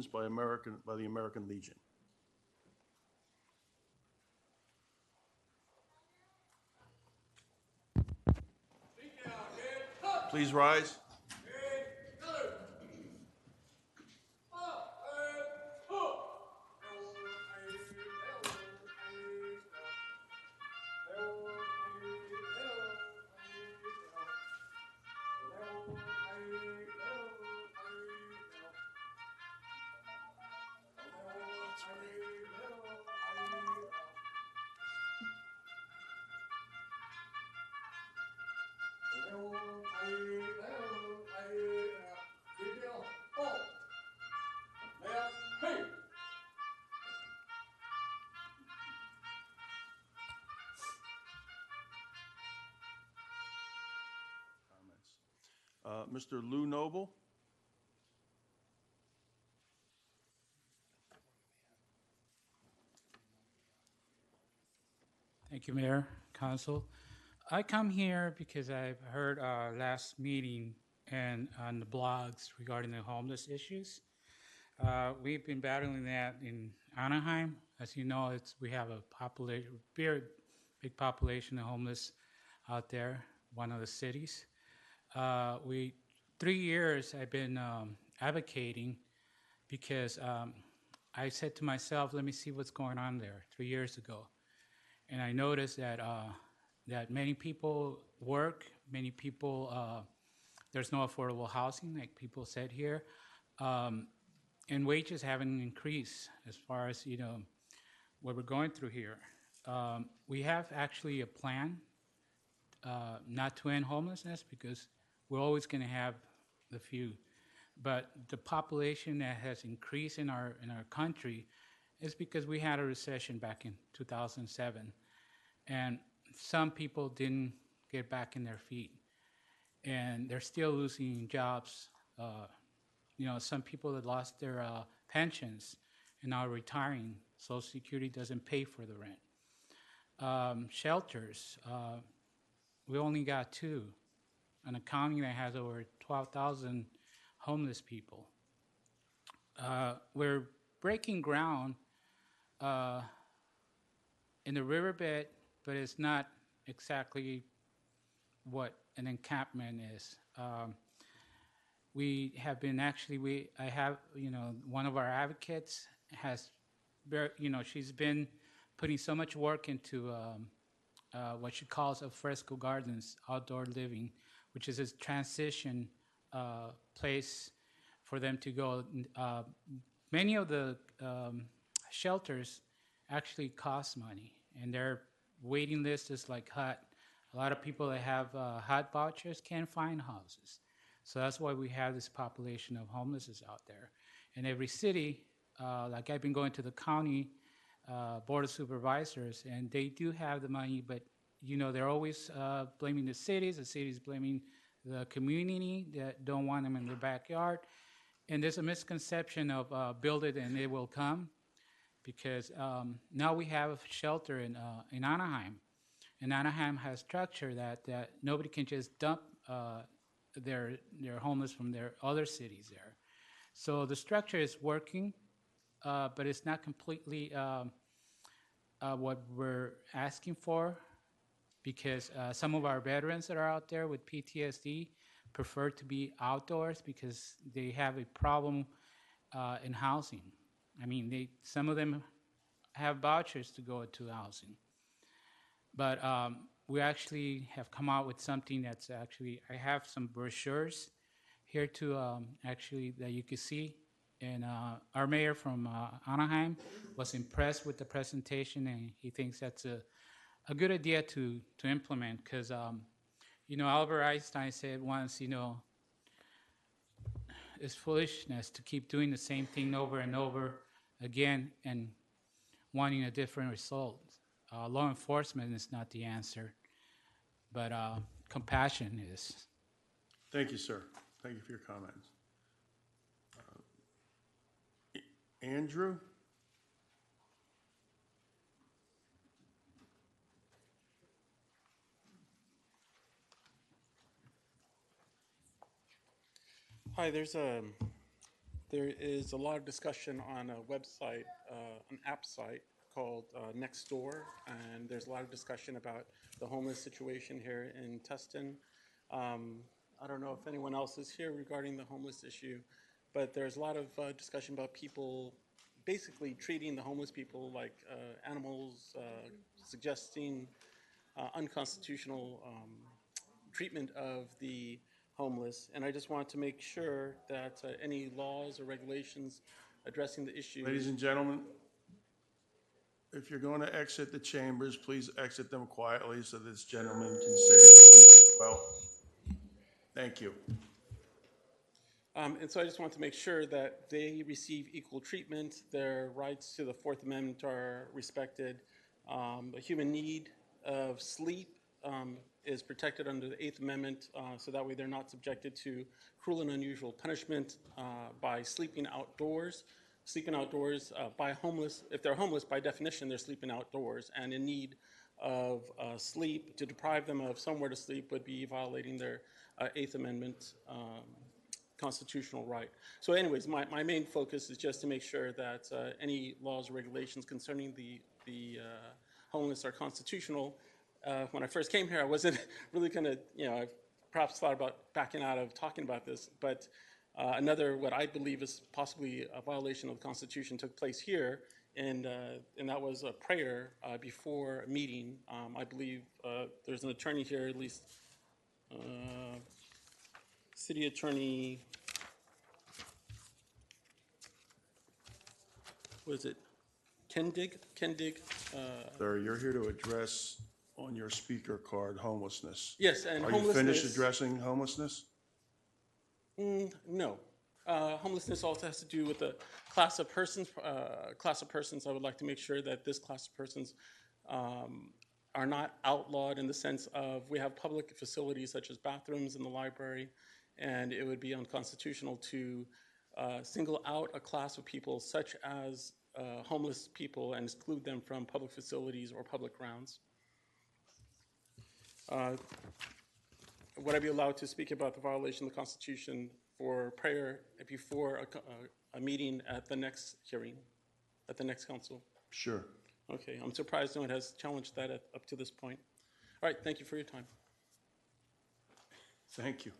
by the American Legion. Please rise. Mr. Lou Noble. Thank you, Mayor, Council. I come here because I've heard our last meeting and on the blogs regarding the homeless issues. We've been battling that in Anaheim. As you know, we have a very big population of homeless out there, one of the cities. 3 years I've been advocating because I said to myself, let me see what's going on there 3 years ago. And I noticed that many people work, many people, there's no affordable housing, like people said here, and wages haven't increased as far as, what we're going through here. We have actually a plan not to end homelessness because we're always going to have the few. But the population that has increased in our country is because we had a recession back in 2007. And some people didn't get back in their feet. And they're still losing jobs. Some people that lost their pensions and are retiring. Social Security doesn't pay for the rent. Shelters, we only got 2. In a county that has over 12,000 homeless people. We're breaking ground in the riverbed, but it's not exactly what an encampment is. We have been one of our advocates has, she's been putting so much work into what she calls alfresco gardens, outdoor living, which is a transition place for them to go. Many of the shelters actually cost money, and their waiting list is like HUT. A lot of people that have HUT vouchers can't find houses. So that's why we have this population of homeless out there. In every city, like I've been going to the county board of supervisors, and they do have the money, but they're always blaming the cities blaming the community that don't want them in their backyard. And there's a misconception of build it and it will come, because now we have a shelter in Anaheim. And Anaheim has structure that nobody can just dump their homeless from their other cities there. So the structure is working, but it's not completely what we're asking for, because some of our veterans that are out there with PTSD prefer to be outdoors because they have a problem in housing. I mean, some of them have vouchers to go to housing. But we actually have come out with something that's actually, I have some brochures here to actually that you can see. And our mayor from Anaheim was impressed with the presentation, and he thinks that's a good idea to implement, because Albert Einstein said once, it's foolishness to keep doing the same thing over and over again and wanting a different result. Law enforcement is not the answer, but compassion is. Thank you, sir. Thank you for your comments. Andrew? Hi, there's There is a lot of discussion on a website, an app site called Nextdoor, and there's a lot of discussion about the homeless situation here in Tustin. I don't know if anyone else is here regarding the homeless issue, but there's a lot of discussion about people basically treating the homeless people like animals, suggesting unconstitutional treatment of the homeless. And I just wanted to make sure that any laws or regulations addressing the issue. Ladies and gentlemen, if you're going to exit the chambers, please exit them quietly so this gentleman can say his piece as well. Thank you. And so I just want to make sure that they receive equal treatment, their rights to the Fourth Amendment are respected, the human need of sleep is protected under the Eighth Amendment, so that way they're not subjected to cruel and unusual punishment by sleeping outdoors. Sleeping outdoors by homeless, if they're homeless, by definition, they're sleeping outdoors and in need of sleep. To deprive them of somewhere to sleep would be violating their Eighth Amendment constitutional right. So anyways, my main focus is just to make sure that any laws or regulations concerning the homeless are constitutional. When I first came here, I wasn't really going to, I perhaps thought about backing out of talking about this, but another, what I believe is possibly a violation of the Constitution took place here, and that was a prayer before a meeting. I believe there's an attorney here, at least City Attorney, what is it? Kendig? Sir, you're here to address on your speaker card homelessness. Yes, and Are you homelessness. finished addressing homelessness? No. Homelessness also has to do with the class of persons. I would like to make sure that this class of persons are not outlawed in the sense of we have public facilities such as bathrooms in the library, and it would be unconstitutional to single out a class of people such as homeless people and exclude them from public facilities or public grounds. Would I be allowed to speak about the violation of the Constitution for prayer before a meeting at the next hearing, at the next council? Sure. Okay, I'm surprised no one has challenged that up to this point. All right, thank you for your time. Thank you.